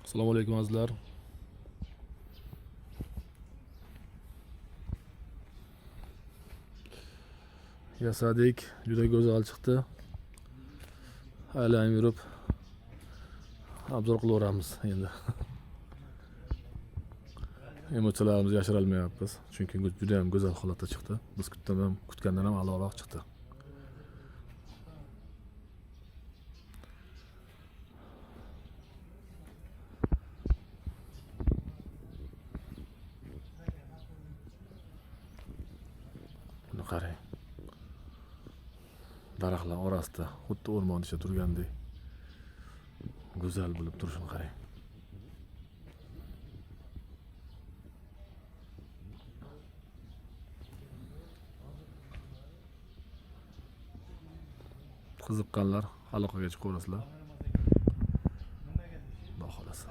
Assalomu alaykum azizlar. Yasadik juda go'zal chiqdi. Aylanib yurib obzor qilaveramiz endi. Emotsiyalarimizni yashirolmayapmiz, chunki juda ham go'zal holatda chiqdi. Biz kutgandan ham a'loroq chiqdi. Buni qarang. Daraxtlar orasida xuddi o'rmon ichida turgandek go'zal bo'lib turishini qarang. Qiziqqanlar aloqaga chiqaverasizlar. Xudo xolasa.